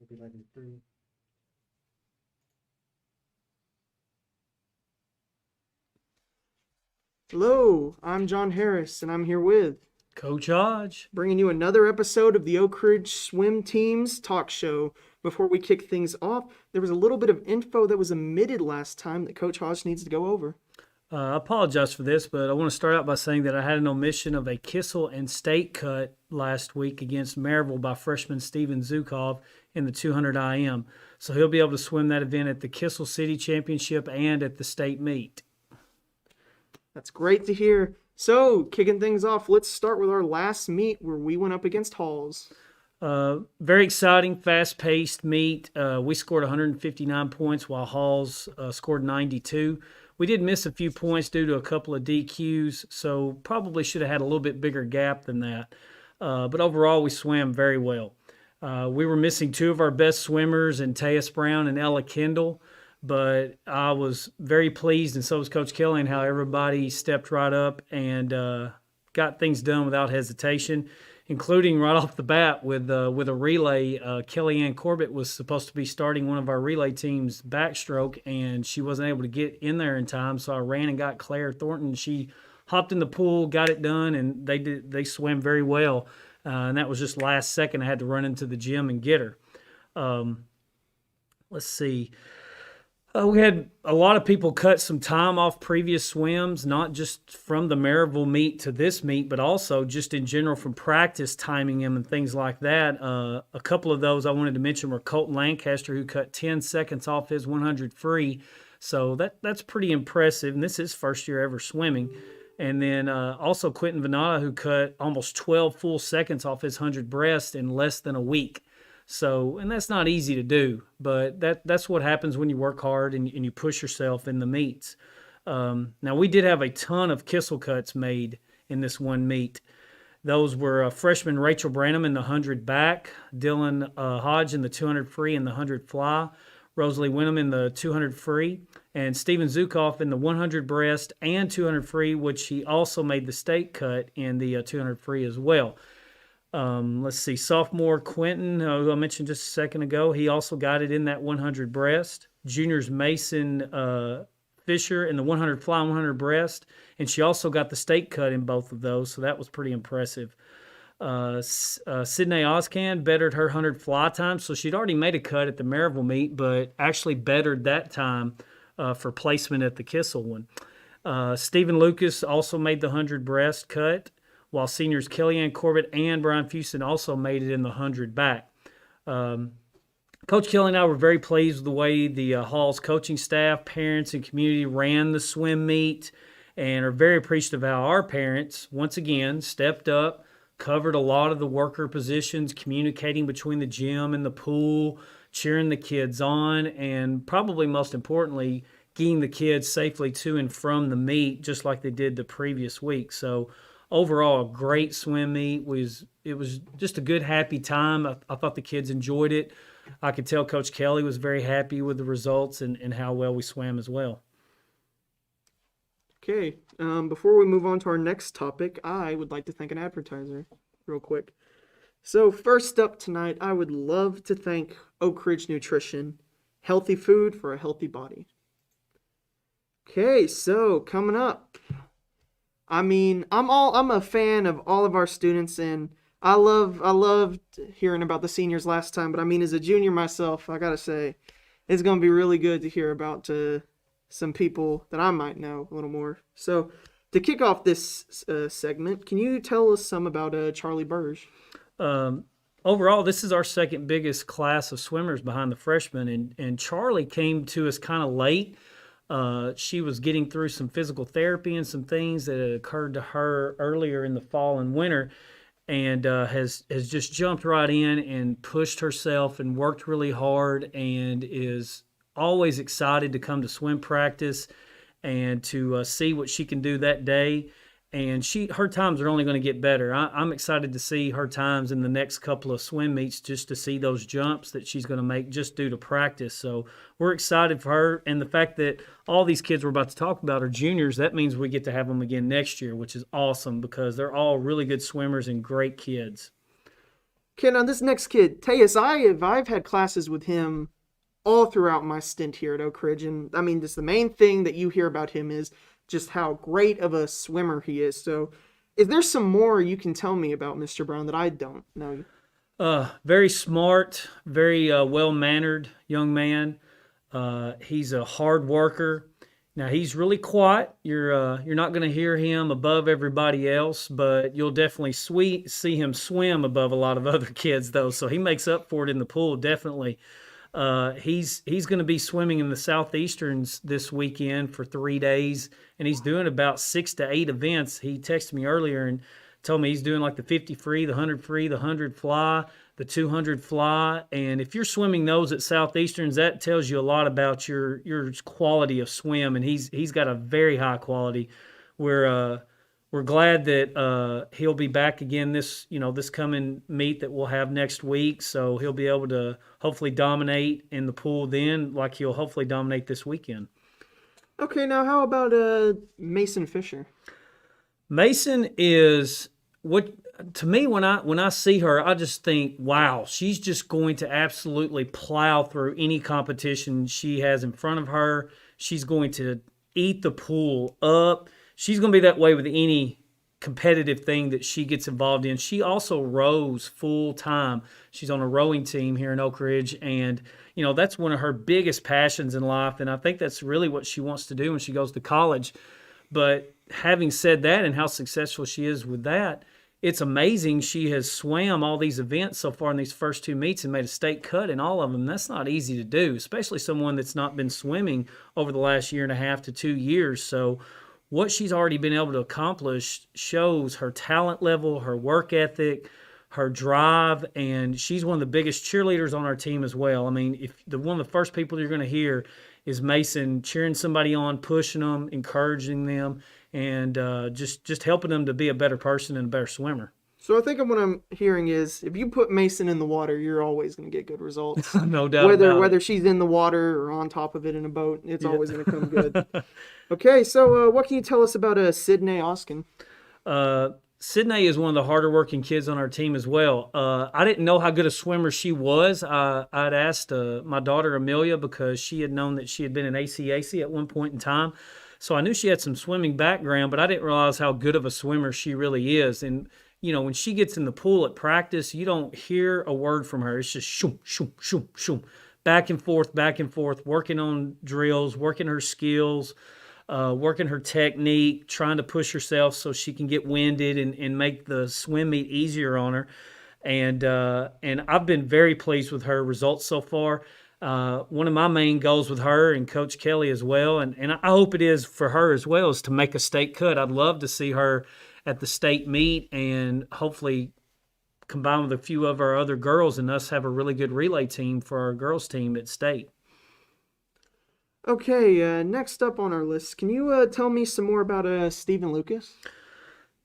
Maybe like in three. Hello, I'm John Harris, and I'm here with Coach Hodge. bringing you another episode of the Oak Ridge Swim Team's talk show. Before we kick things off, there was a little bit of info that was omitted last time that Coach Hodge needs to go over. I apologize for this, but I want to start out by saying that I had an omission of a Kissel and State cut last week against Maryville by freshman Steven Zukov in the 200 IM. So he'll be able to swim that event at the Kissel City Championship and at the state meet. That's great to hear. So, kicking things off, let's start with our last meet where we went up against Halls. Very exciting, fast-paced meet. We scored 159 points while Halls scored 92. We did miss a few points due to a couple of DQs, so probably should have had a little bit bigger gap than that. But overall, we swam very well. We were missing two of our best swimmers in Tes Brown and Ella Kendall, but I was very pleased, and so was Coach Kelly, and how everybody stepped right up and got things done without hesitation, including right off the bat with a relay. Kellyanne Corbett was supposed to be starting one of our relay team's backstroke, and she wasn't able to get in there in time, so I ran and got Claire Thornton. She hopped in the pool, got it done, and they swam very well. And that was just last second. I had to run into the gym and get her. Let's see. We had a lot of people cut some time off previous swims, not just from the Maryville meet to this meet, but also just in general from practice timing them and things like that. A couple of those I wanted to mention were Colton Lancaster, who cut 10 seconds off his 100 free. So that's pretty impressive, and this is his first year ever swimming. And then also Quentin Venata, who cut almost 12 full seconds off his 100 breast in less than a week. So, and that's not easy to do, but that's what happens when you work hard and you push yourself in the meets. Now, we did have a ton of Kissel cuts made in this one meet. Those were freshman Rachel Branham in the 100 back, Dylan Hodge in the 200 free and the 100 fly, Rosalie Wenham in the 200 free, and Steven Zukov in the 100 breast and 200 free, which he also made the state cut in the 200 free as well. Let's see, sophomore Quentin, who I mentioned just a second ago, he also got it in that 100 breast. Juniors Mason Fisher in the 100 fly and 100 breast, and she also got the state cut in both of those, so that was pretty impressive. Sydney Oscan bettered her 100 fly time, so she'd already made a cut at the Maryville meet, but actually bettered that time for placement at the Kissel one. Stephen Lucas also made the 100 breast cut, while seniors Kellyanne Corbett and Brian Fuson also made it in the 100 back. Coach Kelly and I were very pleased with the way the Hall's coaching staff, parents, and community ran the swim meet, and are very appreciative of how our parents, once again, stepped up, covered a lot of the worker positions, communicating between the gym and the pool, cheering the kids on, and probably most importantly, getting the kids safely to and from the meet, just like they did the previous week. So overall, a great swim meet. It was just a good, happy time. I thought the kids enjoyed it. I could tell Coach Kelly was very happy with the results and how well we swam as well. Okay, before we move on to our next topic, I would like to thank an advertiser real quick. So first up tonight, I would love to thank Oak Ridge Nutrition, healthy food for a healthy body. Okay, so coming up, I mean, I'm a fan of all of our students, and I loved hearing about the seniors last time, but I mean, as a junior myself, I gotta say, it's gonna be really good to hear about some people that I might know a little more. So, to kick off this segment, can you tell us some about Charlie Burge? Overall, this is our second biggest class of swimmers behind the freshmen, and Charlie came to us kind of late. She was getting through some physical therapy and some things that had occurred to her earlier in the fall and winter, and has just jumped right in and pushed herself and worked really hard, and is always excited to come to swim practice and to see what she can do that day. And her times are only going to get better. I'm excited to see her times in the next couple of swim meets, just to see those jumps that she's going to make just due to practice. So we're excited for her. And the fact that all these kids we're about to talk about are juniors, that means we get to have them again next year, which is awesome because they're all really good swimmers and great kids. Okay, now this next kid, Teus, I've had classes with him all throughout my stint here at Oak Ridge, and I mean, just the main thing that you hear about him is just how great of a swimmer he is. So, is there some more you can tell me about Mr. Brown that I don't know? Very smart, very well mannered young man. He's a hard worker. Now he's really quiet. You're not going to hear him above everybody else, but you'll definitely see him swim above a lot of other kids though. So he makes up for it in the pool definitely. He's going to be swimming in the Southeasterns this weekend for 3 days, and he's doing about 6 to 8 events. He texted me earlier and told me he's doing like the 50 free, the 100 free, the 100 fly, the 200 fly. And if you're swimming those at Southeasterns, that tells you a lot about your quality of swim. And he's got a very high quality. We're glad that he'll be back again this coming meet that we'll have next week. So he'll be able to hopefully dominate in the pool then, like he'll hopefully dominate this weekend. Okay, now how about Mason Fisher? Mason is what to me when I see her, I just think, wow, she's just going to absolutely plow through any competition she has in front of her. She's going to eat the pool up. She's going to be that way with any competitive thing that she gets involved in. She also rows full time. She's on a rowing team here in Oak Ridge, and that's one of her biggest passions in life, and I think that's really what she wants to do when she goes to college. But having said that and how successful she is with that, it's amazing she has swam all these events so far in these first 2 meets and made a state cut in all of them. That's not easy to do, especially someone that's not been swimming over the last 1.5 to 2 years. So what she's already been able to accomplish shows her talent level, her work ethic, her drive, and she's one of the biggest cheerleaders on our team as well. I mean, one of the first people you're going to hear is Mason cheering somebody on, pushing them, encouraging them, and just helping them to be a better person and a better swimmer. So I think what I'm hearing is if you put Mason in the water, you're always going to get good results. No doubt whether she's in the water or on top of it in a boat, it's always going to come good. Okay, so what can you tell us about Sydney Oskin? Sydney is one of the harder working kids on our team as well. I didn't know how good a swimmer she was. I'd asked my daughter Amelia because she had known that she had been in ACAC at one point in time. So I knew she had some swimming background, but I didn't realize how good of a swimmer she really is. And, when she gets in the pool at practice, you don't hear a word from her. It's just shoom, shoom, shoom, shoom, back and forth, working on drills, working her skills, working her technique, trying to push herself so she can get winded and make the swim meet easier on her. And I've been very pleased with her results so far. One of my main goals with her and Coach Kelly as well, and I hope it is for her as well, is to make a state cut. I'd love to see her at the state meet and hopefully combine with a few of our other girls and us have a really good relay team for our girls team at state. Okay, next up on our list, can you tell me some more about Stephen Lucas?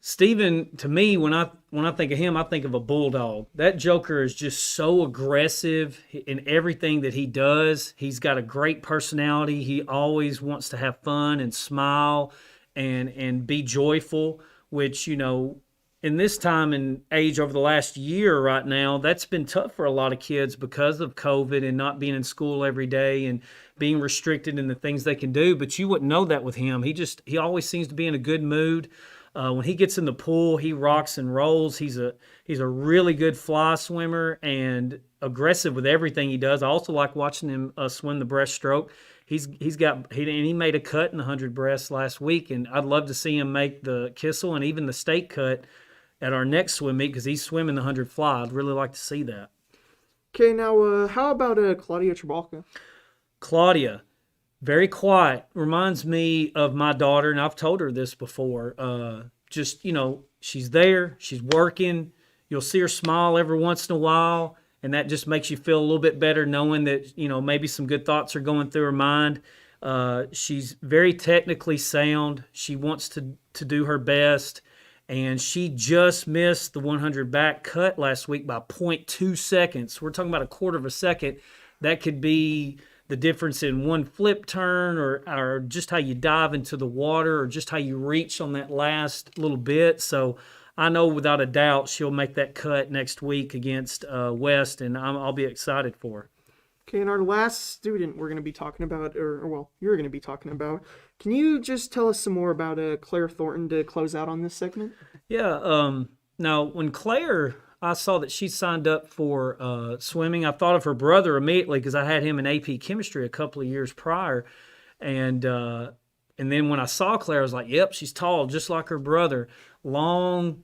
Stephen, to me, when I think of him, I think of a bulldog. That joker is just so aggressive in everything that he does. He's got a great personality. He always wants to have fun and smile and be joyful, which, in this time and age over the last year right now, that's been tough for a lot of kids because of COVID and not being in school every day and being restricted in the things they can do. But you wouldn't know that with him. He always seems to be in a good mood. When he gets in the pool, he rocks and rolls. He's a really good fly swimmer and aggressive with everything he does. I also like watching him swim the breaststroke. He made a cut in the 100 breast last week, and I'd love to see him make the Kissel and even the state cut at our next swim meet because he's swimming the 100 fly. I'd really like to see that. Okay, now how about Claudia Chew? Claudia, very quiet, reminds me of my daughter, and I've told her this before. She's there, she's working. You'll see her smile every once in a while, and that just makes you feel a little bit better knowing that, maybe some good thoughts are going through her mind. She's very technically sound. She wants to do her best, and she just missed the 100 back cut last week by 0.2 seconds. We're talking about a quarter of a second. That could be the difference in one flip turn or just how you dive into the water or just how you reach on that last little bit. So I know without a doubt she'll make that cut next week against West, and I'll be excited for her. Okay, and our last student we're going to be talking about, well, you're going to be talking about. Can you just tell us some more about Claire Thornton to close out on this segment? Yeah. Now, when Claire, I saw that she signed up for swimming, I thought of her brother immediately because I had him in AP chemistry a couple of years prior, and then when I saw Claire, I was like, "Yep, she's tall, just like her brother, long."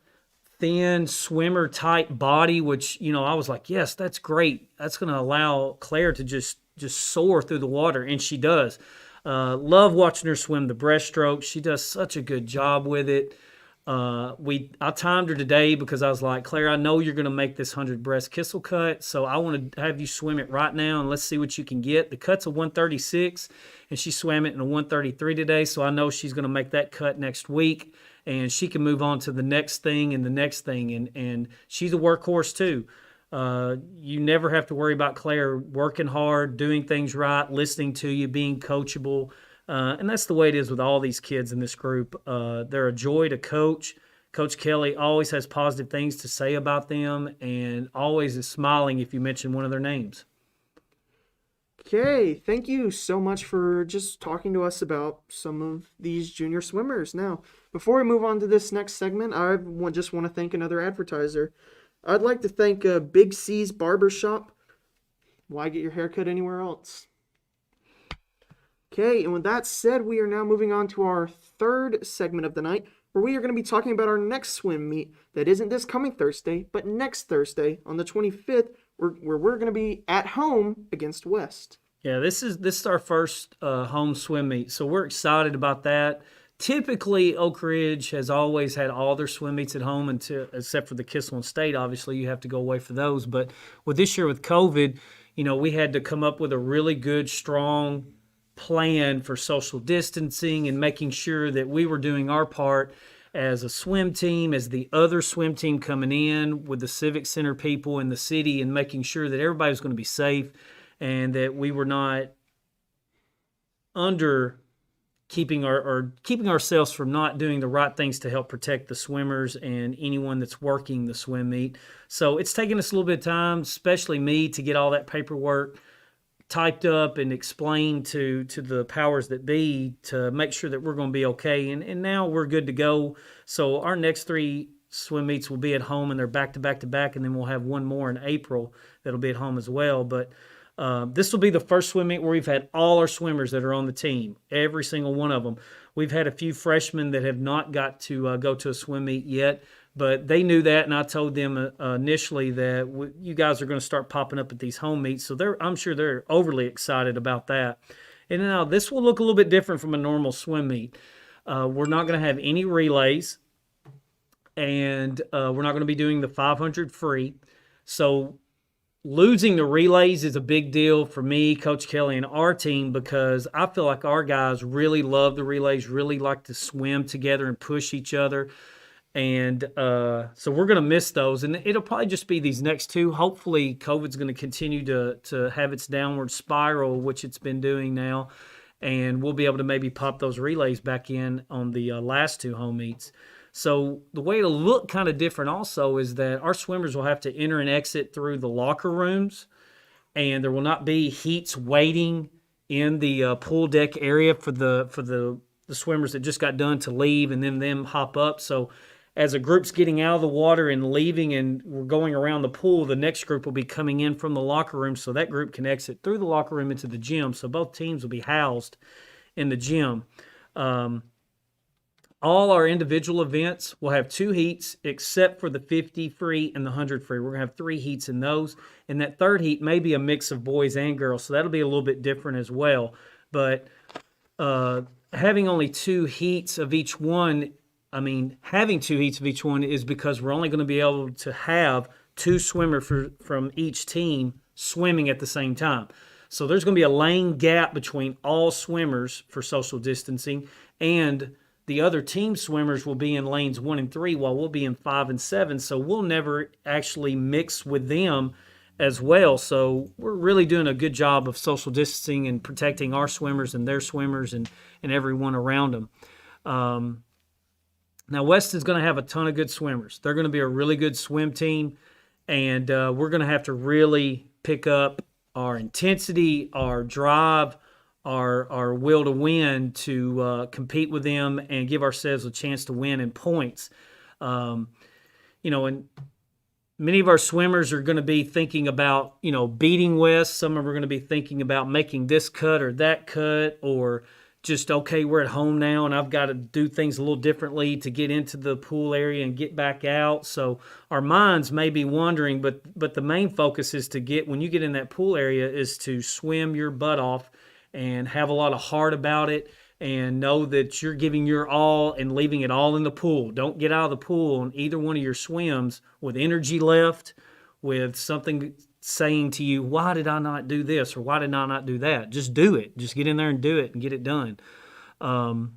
Thin swimmer type body, which I was like, yes, that's great. That's going to allow Claire to just soar through the water, and she does. Love watching her swim the breaststroke. She does such a good job with it. I timed her today because I was like, Claire, I know you're going to make this 100 breast kissel cut, so I want to have you swim it right now, and let's see what you can get. The cut's a 136, and she swam it in a 133 today, so I know she's going to make that cut next week. And she can move on to the next thing and the next thing. And she's a workhorse too. You never have to worry about Claire working hard, doing things right, listening to you, being coachable. And that's the way it is with all these kids in this group. They're a joy to coach. Coach Kelly always has positive things to say about them and always is smiling if you mention one of their names. Okay, thank you so much for just talking to us about some of these junior swimmers. Now, before we move on to this next segment, just want to thank another advertiser. I'd like to thank Big C's Barbershop. Why get your haircut anywhere else? Okay, and with that said, we are now moving on to our third segment of the night, where we are going to be talking about our next swim meet that isn't this coming Thursday, but next Thursday on the 25th, where we're going to be at home against West. Yeah, this is our first home swim meet, so we're excited about that. Typically, Oak Ridge has always had all their swim meets at home except for the Kissel and State. Obviously, you have to go away for those. But with this year with COVID, we had to come up with a really good, strong plan for social distancing and making sure that we were doing our part as a swim team, as the other swim team coming in with the Civic Center people in the city, and making sure that everybody was going to be safe and that we were not keeping ourselves from not doing the right things to help protect the swimmers and anyone that's working the swim meet. So it's taken us a little bit of time, especially me, to get all that paperwork typed up and explained to the powers that be to make sure that we're going to be okay. And now we're good to go. So our next 3 swim meets will be at home, and they're back to back to back, and then we'll have one more in April that'll be at home as well. But this will be the first swim meet where we've had all our swimmers that are on the team, every single one of them. We've had a few freshmen that have not got to go to a swim meet yet, but they knew that, and I told them initially that you guys are going to start popping up at these home meets, so I'm sure they're overly excited about that. And now this will look a little bit different from a normal swim meet. We're not going to have any relays, and we're not going to be doing the 500 free. So losing the relays is a big deal for me, Coach Kelly, and our team, because I feel like our guys really love the relays, really like to swim together and push each other. And so we're going to miss those. And it'll probably just be these next 2. Hopefully, COVID's going to continue to have its downward spiral, which it's been doing now. And we'll be able to maybe pop those relays back in on the last 2 home meets. So the way it'll look kind of different also is that our swimmers will have to enter and exit through the locker rooms, and there will not be heats waiting in the pool deck area for the swimmers that just got done to leave and then them hop up. So as a group's getting out of the water and leaving and we're going around the pool, the next group will be coming in from the locker room, so that group can exit through the locker room into the gym. So both teams will be housed in the gym. All our individual events will have 2 heats except for the 50 free and the 100 free. We're going to have 3 heats in those. And that third heat may be a mix of boys and girls, so that'll be a little bit different as well. But having only 2 heats of each one, having 2 heats of each one is because we're only going to be able to have 2 swimmers from each team swimming at the same time. So there's going to be a lane gap between all swimmers for social distancing, and the other team swimmers will be in lanes 1 and 3 while we'll be in 5 and 7. So we'll never actually mix with them as well. So we're really doing a good job of social distancing and protecting our swimmers and their swimmers and everyone around them. Now, West is going to have a ton of good swimmers. They're going to be a really good swim team, and we're going to have to really pick up our intensity, our drive, our will to win to compete with them and give ourselves a chance to win in points. Um, and many of our swimmers are going to be thinking about, beating West. Some of them are going to be thinking about making this cut or that cut, or just, okay, we're at home now and I've got to do things a little differently to get into the pool area and get back out. So our minds may be wandering, but the main focus is when you get in that pool area, is to swim your butt off and have a lot of heart about it, and know that you're giving your all and leaving it all in the pool. Don't get out of the pool on either one of your swims with energy left, with something saying to you, why did I not do this or why did I not do that? Just do it. Just get in there and do it and get it done. And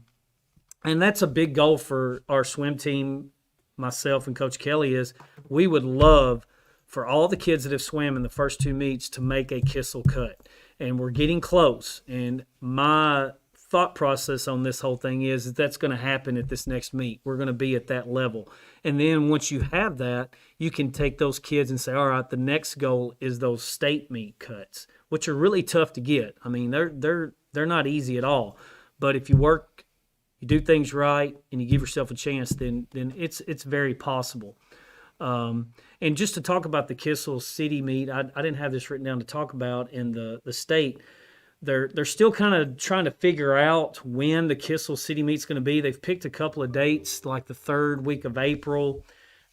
that's a big goal for our swim team, myself and Coach Kelly, is we would love for all the kids that have swam in the first 2 meets to make a Kissel cut. And we're getting close. And my thought process on this whole thing is that that's going to happen at this next meet. We're going to be at that level. And then once you have that, you can take those kids and say, all right, the next goal is those state meet cuts, which are really tough to get. I mean, they're not easy at all. But if you work, you do things right, and you give yourself a chance, then it's very possible. And just to talk about the Kissel City meet, I didn't have this written down to talk about in the state. They're still kind of trying to figure out when the Kissel City meet's going to be. They've picked a couple of dates, like the 3rd week of April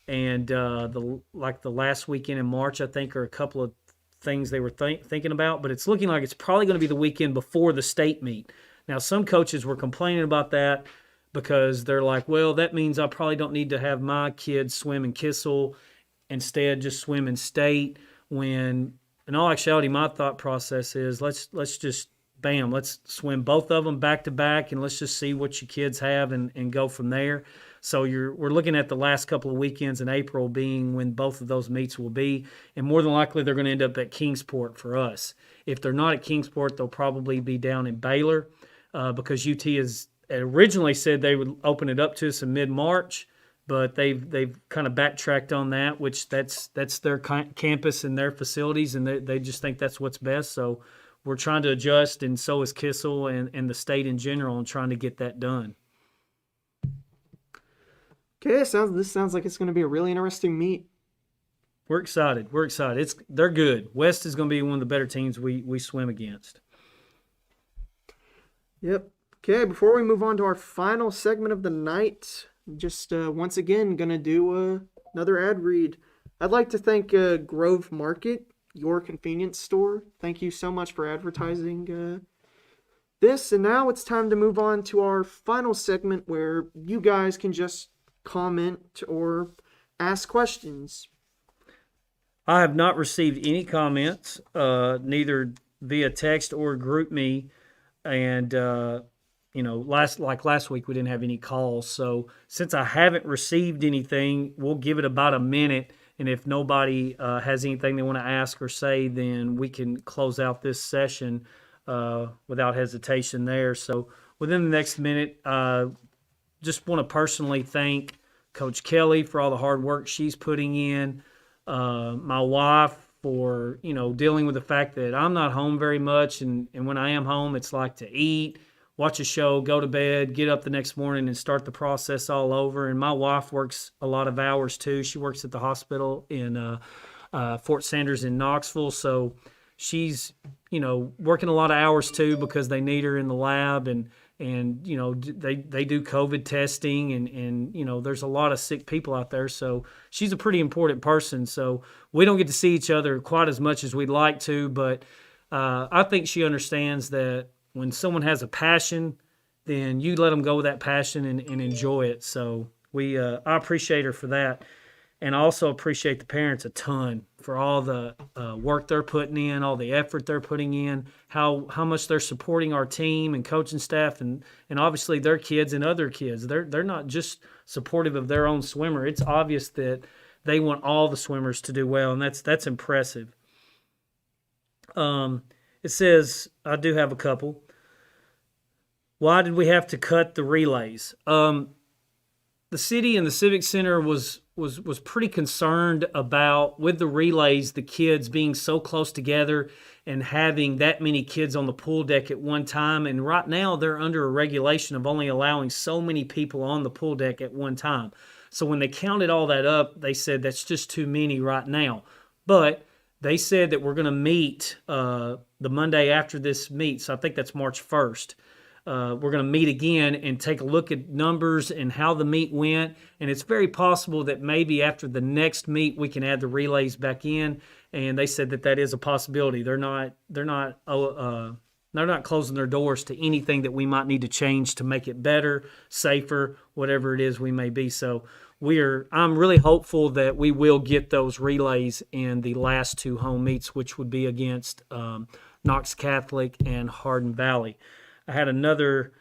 and the last weekend in March, I think, are a couple of things they were thinking about. But it's looking like it's probably going to be the weekend before the state meet. Now, some coaches were complaining about that because they're like, well, that means I probably don't need to have my kids swim in Kissel, instead just swim in state, when in all actuality, my thought process is let's just let's swim both of them back to back, and let's just see what your kids have and go from there. So we're looking at the last couple of weekends in April being when both of those meets will be, and more than likely they're going to end up at Kingsport for us. If they're not at Kingsport, they'll probably be down in Baylor because UT has originally said they would open it up to us in mid-March. But they've kind of backtracked on that, which that's their campus and their facilities, and they just think that's what's best. So we're trying to adjust, and so is Kissel and the state in general, and trying to get that done. Okay, this sounds like it's going to be a really interesting meet. We're excited. They're good. West is going to be one of the better teams we swim against. Yep. Okay, before we move on to our final segment of the night, just once again going to do another ad read. I'd like to thank Grove Market, your convenience store. Thank you so much for advertising this. And now it's time to move on to our final segment where you guys can just comment or ask questions. I have not received any comments, neither via text or GroupMe, and last week we didn't have any calls. So since I haven't received anything, we'll give it about a minute. And if nobody has anything they want to ask or say, then we can close out this session without hesitation there. So within the next minute, just want to personally thank Coach Kelly for all the hard work she's putting in. My wife for, dealing with the fact that I'm not home very much. And when I am home, it's like to eat, watch a show, go to bed, get up the next morning and start the process all over. And my wife works a lot of hours too. She works at the hospital in Fort Sanders in Knoxville. So she's, working a lot of hours too because they need her in the lab and they do COVID testing and there's a lot of sick people out there. So she's a pretty important person. So we don't get to see each other quite as much as we'd like to, but I think she understands that when someone has a passion, then you let them go with that passion and enjoy it. So I appreciate her for that. And I also appreciate the parents a ton for all the work they're putting in, all the effort they're putting in, how much they're supporting our team and coaching staff and obviously their kids and other kids. They're not just supportive of their own swimmer. It's obvious that they want all the swimmers to do well, and that's impressive. It says, I do have a couple. Why did we have to cut the relays? The the city and the Civic Center was pretty concerned about, with the relays, the kids being so close together and having that many kids on the pool deck at one time. And right now they're under a regulation of only allowing so many people on the pool deck at one time. So when they counted all that up, they said that's just too many right now. But they said that we're going to meet the Monday after this meet. So I think that's March 1st. We're going to meet again and take a look at numbers and how the meet went. And it's very possible that maybe after the next meet we can add the relays back in. And they said that is a possibility. They're not closing their doors to anything that we might need to change to make it better, safer, whatever it is we may be. So I'm really hopeful that we will get those relays in the last two home meets, which would be against Knox Catholic and Hardin Valley. I had another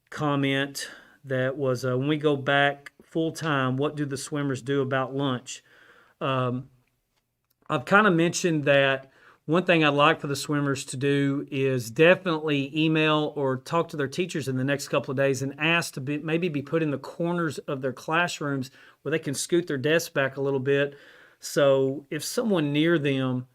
comment that was, when we go back full time, what do the swimmers do about lunch? I've kind of mentioned that one thing I'd like for the swimmers to do is definitely email or talk to their teachers in the next couple of days and ask to maybe be put in the corners of their classrooms where they can scoot their desks back a little bit. So if someone near them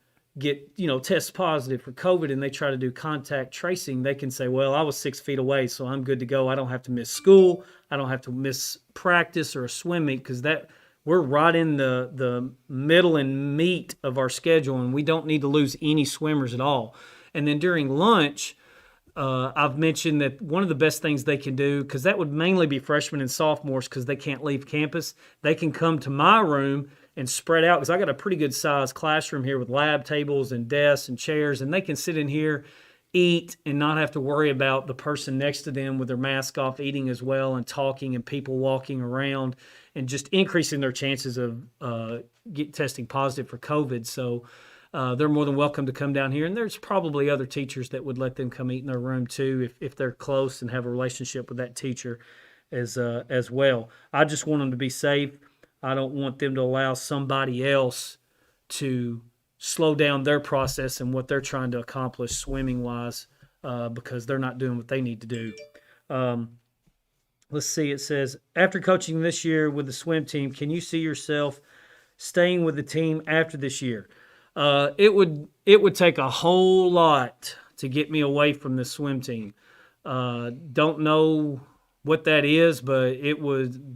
tests positive for COVID and they try to do contact tracing, they can say, well, I was 6 feet away, so I'm good to go. I don't have to miss school. I don't have to miss practice or a swim meet, because we're right in the middle and meat of our schedule, and we don't need to lose any swimmers at all. And then during lunch, I've mentioned that one of the best things they can do, because that would mainly be freshmen and sophomores because they can't leave campus, they can come to my room and spread out, because I got a pretty good sized classroom here with lab tables and desks and chairs, and they can sit in here, eat, and not have to worry about the person next to them with their mask off eating as well, and talking and people walking around, and just increasing their chances of testing positive for COVID. So they're more than welcome to come down here, and there's probably other teachers that would let them come eat in their room too if they're close and have a relationship with that teacher as well. I just want them to be safe. I don't want them to allow somebody else to slow down their process and what they're trying to accomplish swimming-wise, because they're not doing what they need to do. Let's see, it says, after coaching this year with the swim team, can you see yourself staying with the team after this year? It would take a whole lot to get me away from the swim team. Don't know what that is, but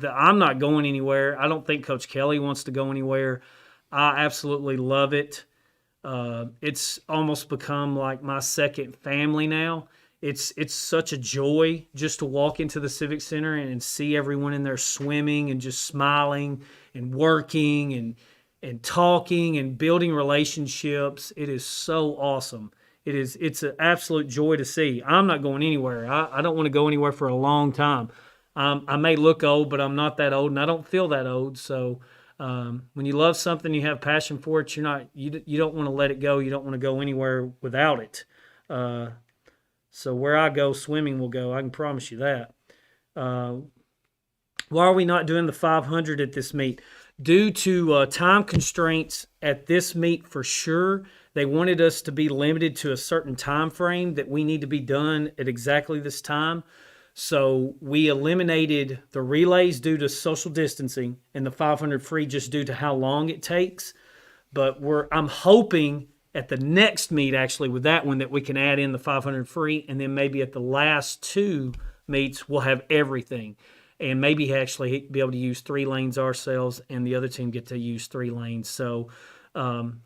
I'm not going anywhere. I don't think Coach Kelly wants to go anywhere. I absolutely love it. It's almost become like my second family now. It's such a joy just to walk into the Civic Center and see everyone in there swimming and just smiling and working and talking and building relationships. It is so awesome. It's an absolute joy to see. I'm not going anywhere. I don't want to go anywhere for a long time. I may look old, but I'm not that old, and I don't feel that old. So when you love something, you have passion for it. You don't want to let it go. You don't want to go anywhere without it. So where I go, swimming will go. I can promise you that. Why are we not doing the 500 at this meet? Due to time constraints at this meet, for sure. They wanted us to be limited to a certain time frame that we need to be done at exactly this time. So we eliminated the relays due to social distancing and the 500 free just due to how long it takes. But I'm hoping at the next meet, actually, with that one, that we can add in the 500 free, and then maybe at the last two meets we'll have everything. And maybe actually be able to use 3 lanes ourselves and the other team get to use 3 lanes. So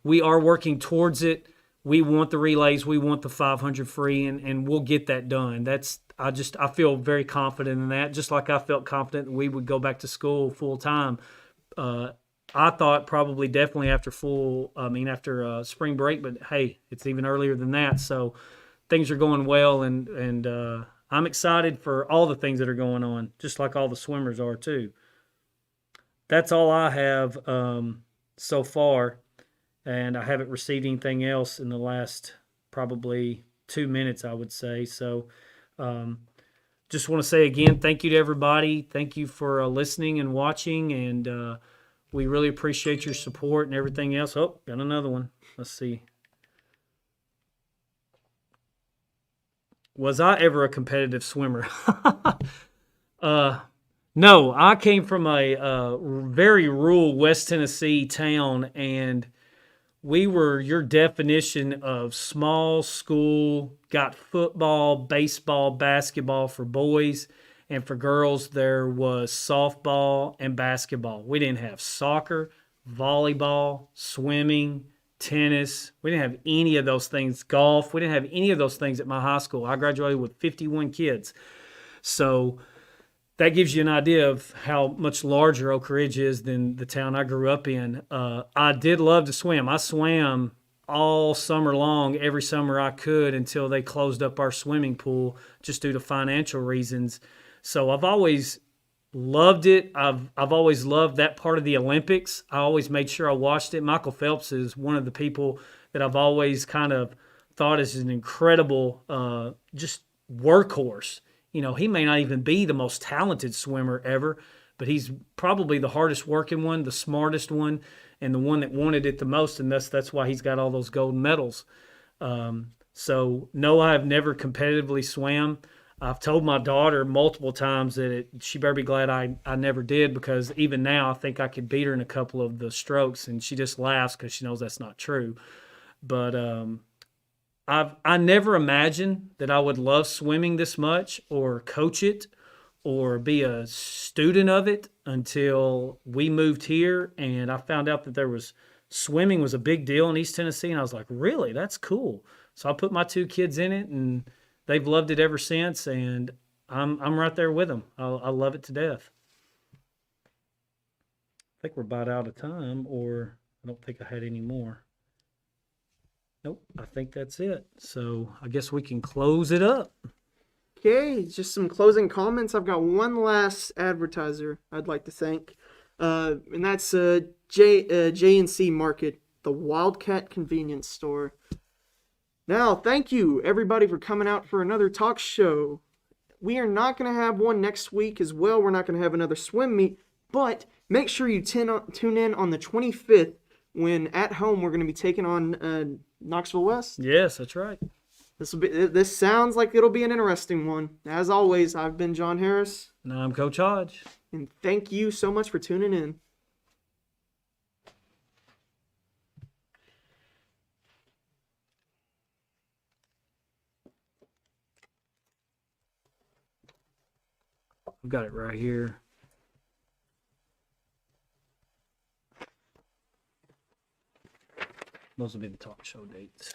we are working towards it. We want the relays. We want the 500 free, and we'll get that done. I feel very confident in that, just like I felt confident that we would go back to school full time. I thought probably definitely after spring break, but hey, it's even earlier than that. So things are going well, and I'm excited for all the things that are going on, just like all the swimmers are too. That's all I have so far, and I haven't received anything else in the last probably 2 minutes, I would say. So just want to say again, thank you to everybody. Thank you for listening and watching, and we really appreciate your support and everything else. Oh, got another one. Let's see. Was I ever a competitive swimmer? No, I came from a very rural West Tennessee town, and we were your definition of small school, got football, baseball, basketball for boys, and for girls, there was softball and basketball. We didn't have soccer, volleyball, swimming, tennis. We didn't have any of those things. Golf. We didn't have any of those things at my high school. I graduated with 51 kids. So that gives you an idea of how much larger Oak Ridge is than the town I grew up in. I did love to swim. I swam all summer long, every summer I could, until they closed up our swimming pool just due to financial reasons. So I've always loved it. I've always loved that part of the Olympics. I always made sure I watched it. Michael Phelps is one of the people that I've always kind of thought is an incredible just workhorse. You know, he may not even be the most talented swimmer ever, but he's probably the hardest working one, the smartest one, and the one that wanted it the most, and that's why he's got all those gold medals. So no, I have never competitively swam. I've told my daughter multiple times that she better be glad I never did, because even now I think I could beat her in a couple of the strokes, and she just laughs because she knows that's not true. But I never imagined that I would love swimming this much or coach it or be a student of it until we moved here, and I found out that there was swimming was a big deal in East Tennessee, and I was like, really? That's cool. So I put my two kids in it, and they've loved it ever since, and I'm right there with them. I love it to death. I think we're about out of time, or I don't think I had any more. Nope, I think that's it. So I guess we can close it up. Okay, just some closing comments. I've got one last advertiser I'd like to thank, and that's J&C Market, the Wildcat Convenience Store. Now, thank you everybody for coming out for another talk show. We are not going to have one next week as well. We're not going to have another swim meet, but make sure you tune in on the 25th when at home we're going to be taking on Knoxville West. Yes, that's right. This sounds like it'll be an interesting one. As always, I've been John Harris. And I'm Coach Hodge. And thank you so much for tuning in. I've got it right here. Those will be the talk show dates.